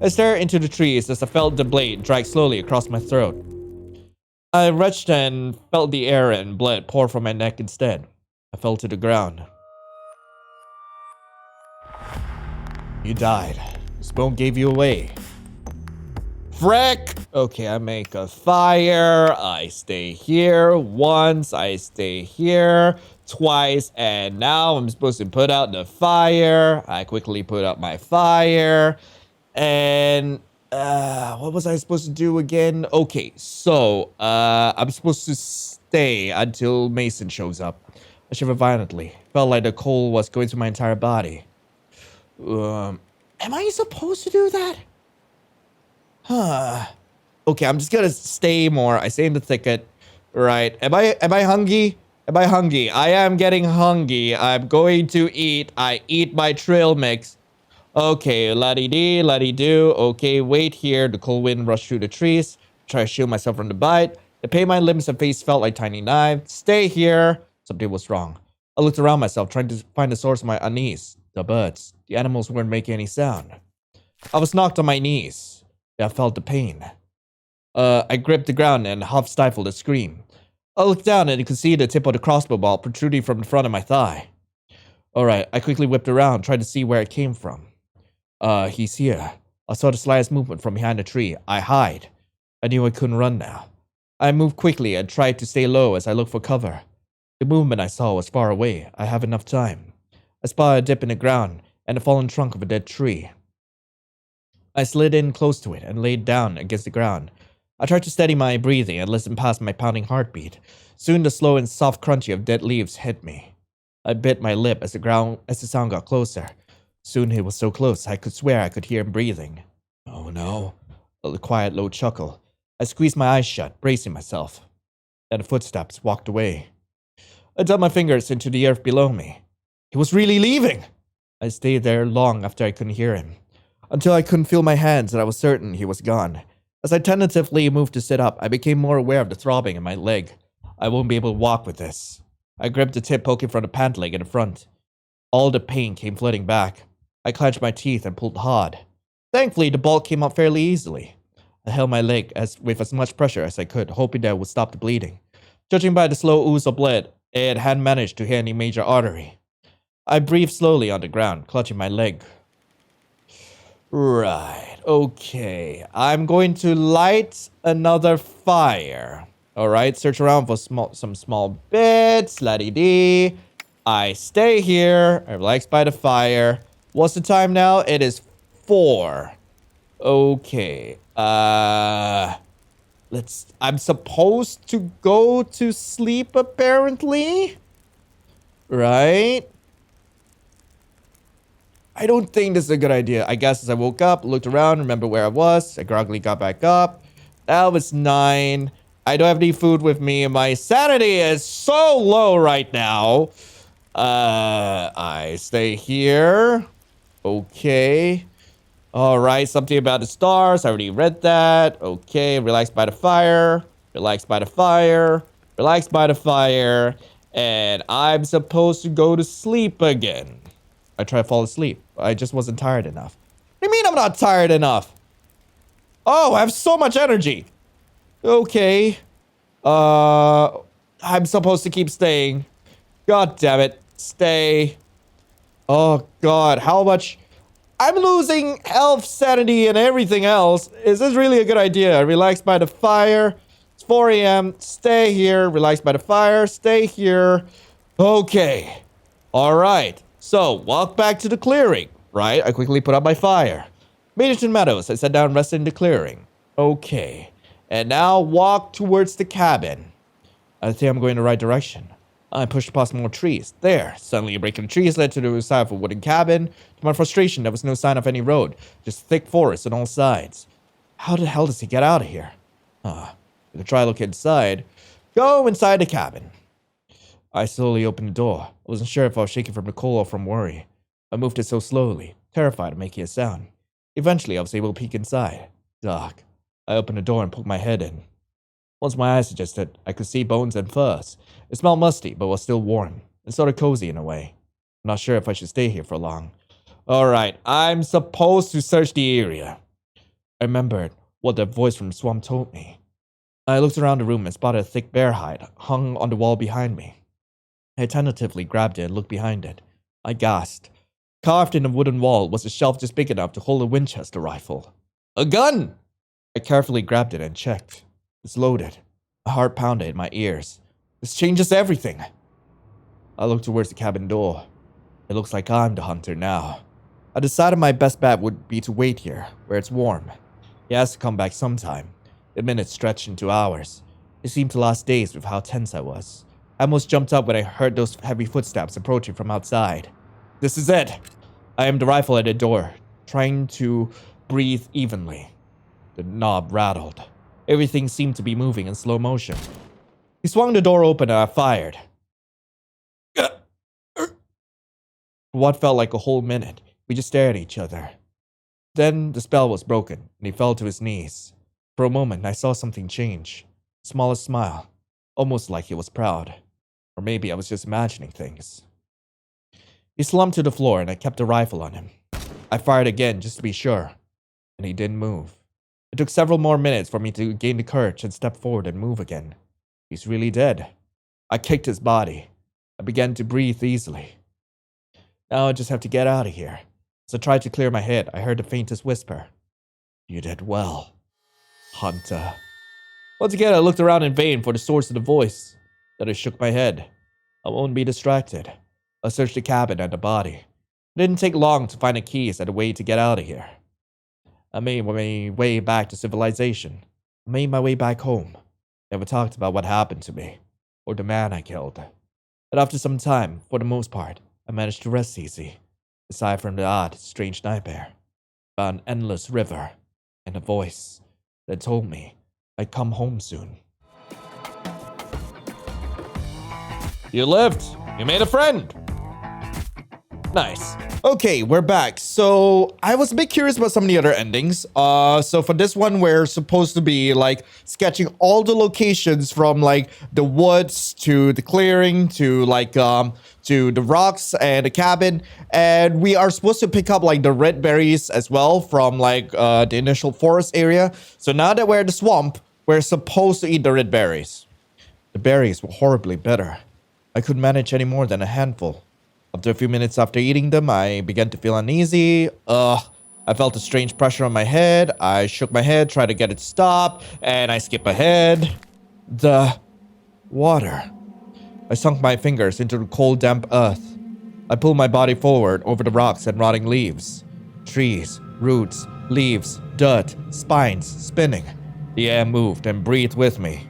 I stared into the trees as I felt the blade drag slowly across my throat. I retched and felt the air and blood pour from my neck instead. I fell to the ground. You died. The smoke gave you away. Frick! Okay, I make a fire. I stay here once. I stay here twice. And now I'm supposed to put out the fire. I quickly put out my fire. And what was I supposed to do again? Okay, so I'm supposed to stay until Mason shows up. I shivered violently. Felt like the coal was going through my entire body. Am I supposed to do that? Huh. Okay, I'm just gonna stay more. I stay in the thicket. Right. Am I hungry? Am I hungry? I am getting hungry. I'm going to eat. I eat my trail mix. Okay, la-dee-dee, la-dee-doo. Okay, wait here. The cold wind rushed through the trees. Try to shield myself from the bite. The pain in my limbs and face felt like tiny knives. Stay here. Something was wrong. I looked around myself, trying to find the source of my unease. The birds. The animals weren't making any sound. I was knocked on my knees. I felt the pain. I gripped the ground and half stifled a scream. I looked down and could see the tip of the crossbow bolt protruding from the front of my thigh. Alright, I quickly whipped around, trying to see where it came from. He's here. I saw the slightest movement from behind a tree. I hide. I knew I couldn't run now. I moved quickly and tried to stay low as I looked for cover. The movement I saw was far away. I have enough time. I spotted a dip in the ground and the fallen trunk of a dead tree. I slid in close to it and laid down against the ground. I tried to steady my breathing and listen past my pounding heartbeat. Soon the slow and soft crunchy of dead leaves hit me. I bit my lip as the sound got closer. Soon it was so close I could swear I could hear him breathing. Oh no. A quiet low chuckle. I squeezed my eyes shut, bracing myself. Then the footsteps walked away. I dug my fingers into the earth below me. He was really leaving! I stayed there long after I couldn't hear him. Until I couldn't feel my hands and I was certain he was gone. As I tentatively moved to sit up, I became more aware of the throbbing in my leg. I won't be able to walk with this. I gripped the tip poking from the pant leg in the front. All the pain came flooding back. I clenched my teeth and pulled hard. Thankfully, the bolt came up fairly easily. I held my leg with as much pressure as I could, hoping that it would stop the bleeding. Judging by the slow ooze of blood, it hadn't managed to hit any major artery. I breathed slowly on the ground, clutching my leg. Right, okay. I'm going to light another fire. Alright, search around for some small bits. La-dee-dee. I stay here. I relax by the fire. What's the time now? It is 4. Okay. I'm supposed to go to sleep, apparently. Right? I don't think this is a good idea. I guess as I woke up, looked around, remember where I was. I groggily got back up. That was 9. I don't have any food with me, and my sanity is so low right now. I stay here. Okay. All right, something about the stars. I already read that. Okay, relax by the fire. Relax by the fire. Relax by the fire. And I'm supposed to go to sleep again. I try to fall asleep. I just wasn't tired enough. What do you mean I'm not tired enough? Oh, I have so much energy. Okay. I'm supposed to keep staying. God damn it. Stay. Oh, God. How much... I'm losing health, sanity, and everything else. Is this really a good idea? Relax by the fire. It's 4 a.m. Stay here. Relax by the fire. Stay here. Okay. All right. So, walk back to the clearing. Right? I quickly put out my fire. Made it to the meadows. I sat down and rested in the clearing. Okay. And now walk towards the cabin. I think I'm going in the right direction. I pushed past more trees. There. Suddenly a break in the trees led to the side of a wooden cabin. To my frustration, there was no sign of any road. Just thick forest on all sides. How the hell does he get out of here? I could try to look inside. Go inside the cabin. I slowly opened the door. I wasn't sure if I was shaking from the cold or from worry. I moved it so slowly, terrified of making a sound. Eventually, I was able to peek inside. Dark. I opened the door and poked my head in. Once my eyes adjusted, I could see bones and furs. It smelled musty, but was still warm, and sort of cozy in a way. I'm not sure if I should stay here for long. Alright, I'm supposed to search the area. I remembered what the voice from the swamp told me. I looked around the room and spotted a thick bear hide hung on the wall behind me. I tentatively grabbed it and looked behind it. I gasped. Carved in the wooden wall was a shelf just big enough to hold a Winchester rifle. A gun! I carefully grabbed it and checked. It's loaded. My heart pounded in my ears. This changes everything. I looked towards the cabin door. It looks like I'm the hunter now. I decided my best bet would be to wait here, where it's warm. He has to come back sometime. The minutes stretched into hours. It seemed to last days with how tense I was. I almost jumped up when I heard those heavy footsteps approaching from outside. This is it. I aimed the rifle at the door, trying to breathe evenly. The knob rattled. Everything seemed to be moving in slow motion. He swung the door open and I fired. For what felt like a whole minute, we just stared at each other. Then the spell was broken and he fell to his knees. For a moment, I saw something change. Smallest smile, almost like he was proud. Or maybe I was just imagining things. He slumped to the floor and I kept the rifle on him. I fired again just to be sure, and he didn't move. It took several more minutes for me to gain the courage and step forward and move again. He's really dead. I kicked his body. I began to breathe easily. Now I just have to get out of here. As I tried to clear my head, I heard the faintest whisper. You did well, Hunter. Once again, I looked around in vain for the source of the voice. Then I shook my head. I won't be distracted. I searched the cabin and the body. It didn't take long to find the keys and a way to get out of here. I made my way back to civilization. I made my way back home. Never talked about what happened to me, or the man I killed. But after some time, for the most part, I managed to rest easy. Aside from the odd, strange nightmare, found an endless river, and a voice that told me I'd come home soon. You lived. You made a friend. Nice. Okay, we're back. So I was a bit curious about some of the other endings. So for this one, we're supposed to be like sketching all the locations from like the woods to the clearing to like to the rocks and the cabin, and we are supposed to pick up like the red berries as well from like the initial forest area. So now that we're in the swamp, we're supposed to eat the red berries. The berries were horribly bitter. I couldn't manage any more than a handful. After a few minutes after eating them, I began to feel uneasy. I felt a strange pressure on my head. I shook my head, tried to get it to stop, and I skipped ahead. The water. I sunk my fingers into the cold, damp earth. I pulled my body forward over the rocks and rotting leaves. Trees, roots, leaves, dirt, spines, spinning. The air moved and breathed with me.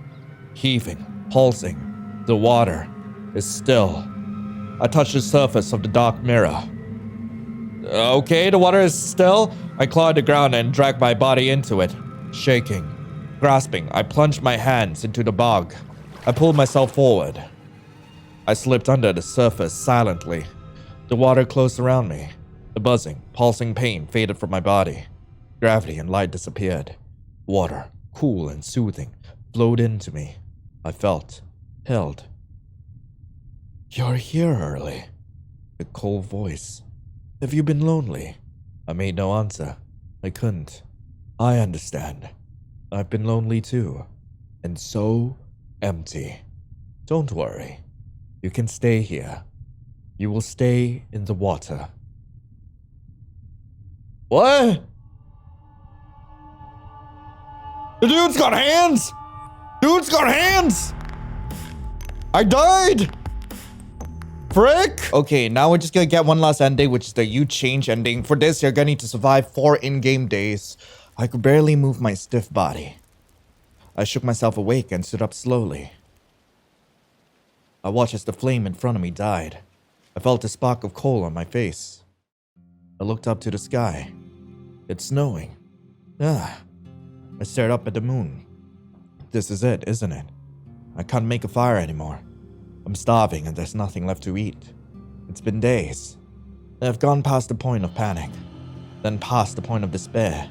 Heaving, pulsing. The water is still. I touched the surface of the dark mirror. Okay, the water is still. I clawed the ground and dragged my body into it. Shaking, grasping, I plunged my hands into the bog. I pulled myself forward. I slipped under the surface silently. The water closed around me. The buzzing, pulsing pain faded from my body. Gravity and light disappeared. Water, cool and soothing, flowed into me. I felt held. You're here early. The cold voice. Have you been lonely? I made no answer. I couldn't. I understand. I've been lonely too. And so empty. Don't worry. You can stay here. You will stay in the water. What? The dude's got hands! Dude's got hands! I died! Frick! Okay, now we're just gonna get one last ending, which is the you change ending. For this, you're gonna need to survive 4 in-game days. I could barely move my stiff body. I shook myself awake and stood up slowly. I watched as the flame in front of me died. I felt a spark of coal on my face. I looked up to the sky. It's snowing. I stared up at the moon. This is it, isn't it? I can't make a fire anymore. I'm starving and there's nothing left to eat. It's been days. I've gone past the point of panic, then past the point of despair.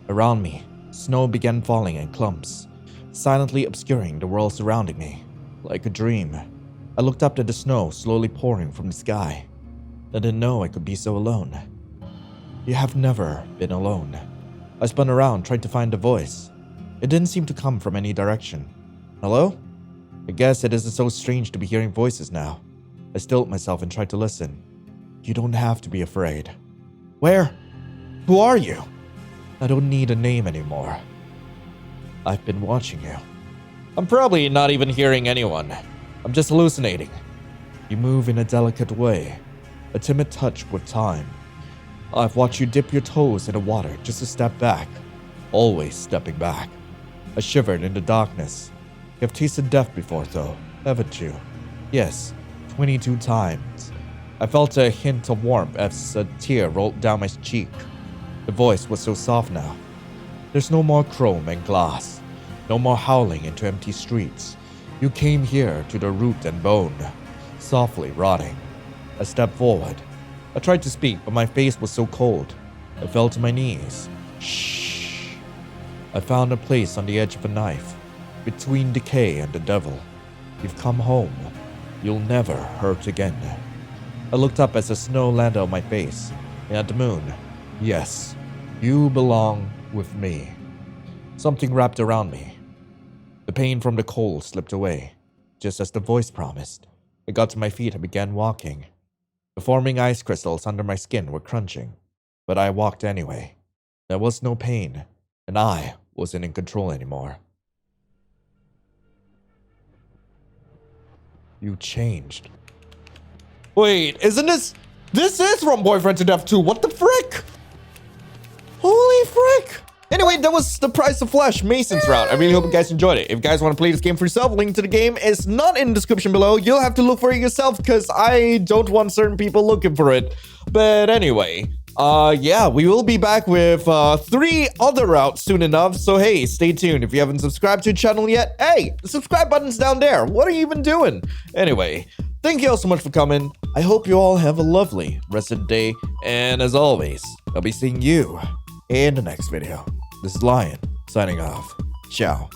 Around me, snow began falling in clumps, silently obscuring the world surrounding me, like a dream. I looked up at the snow slowly pouring from the sky. I didn't know I could be so alone. You have never been alone. I spun around, trying to find a voice. It didn't seem to come from any direction. Hello? I guess it isn't so strange to be hearing voices now. I stilled myself and tried to listen. You don't have to be afraid. Where? Who are you? I don't need a name anymore. I've been watching you. I'm probably not even hearing anyone. I'm just hallucinating. You move in a delicate way, a timid touch with time. I've watched you dip your toes in the water just to step back, always stepping back. I shivered in the darkness. You've tasted death before though, haven't you? Yes, 22 times. I felt a hint of warmth as a tear rolled down my cheek. The voice was so soft now. There's no more chrome and glass, no more howling into empty streets. You came here to the root and bone, softly rotting. I stepped forward. I tried to speak, but my face was so cold. I fell to my knees. Shh. I found a place on the edge of a knife, between decay and the devil. You've come home. You'll never hurt again. I looked up as the snow landed on my face, and at the moon. Yes, you belong with me. Something wrapped around me. The pain from the cold slipped away, just as the voice promised. I got to my feet and began walking. The forming ice crystals under my skin were crunching, but I walked anyway. There was no pain, and I wasn't in control anymore. You changed. Wait, isn't this... This is from Boyfriend to Death 2, what the frick? Holy frick! Anyway, that was The Price of Flesh, Mason's route. I really hope you guys enjoyed it. If you guys want to play this game for yourself, link to the game is not in the description below. You'll have to look for it yourself because I don't want certain people looking for it. But anyway, yeah, we will be back with 3 other routes soon enough. So hey, stay tuned. If you haven't subscribed to the channel yet, hey, the subscribe button's down there. What are you even doing? Anyway, thank you all so much for coming. I hope you all have a lovely rest of the day. And as always, I'll be seeing you in the next video. This is Lion, signing off. Ciao.